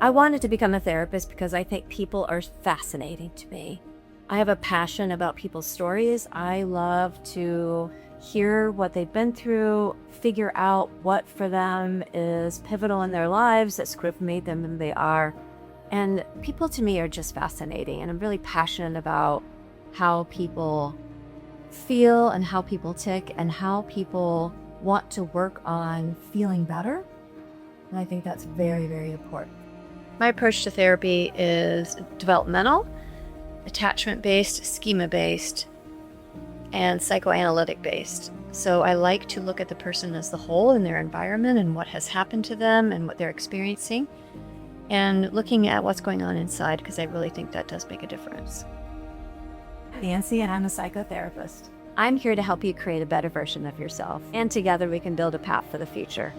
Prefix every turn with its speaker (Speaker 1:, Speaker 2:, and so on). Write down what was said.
Speaker 1: I wanted to become a therapist because I think people are fascinating to me. I have a passion about people's stories. I love to hear what they've been through, figure out what for them is pivotal in their lives that sort of made them who they are. And people to me are just fascinating. And I'm really passionate about how people feel and how people tick and how people want to work on feeling better. And I think that's very, very important. My approach to therapy is developmental, attachment-based, schema-based, and psychoanalytic-based. So I like to look at the person as the whole in their environment and what has happened to them and what they're experiencing, and looking at what's going on inside, because I really think that does make a difference.
Speaker 2: Nancy, and I'm a psychotherapist.
Speaker 1: I'm here to help you create a better version of yourself, and together we can build a path for the future.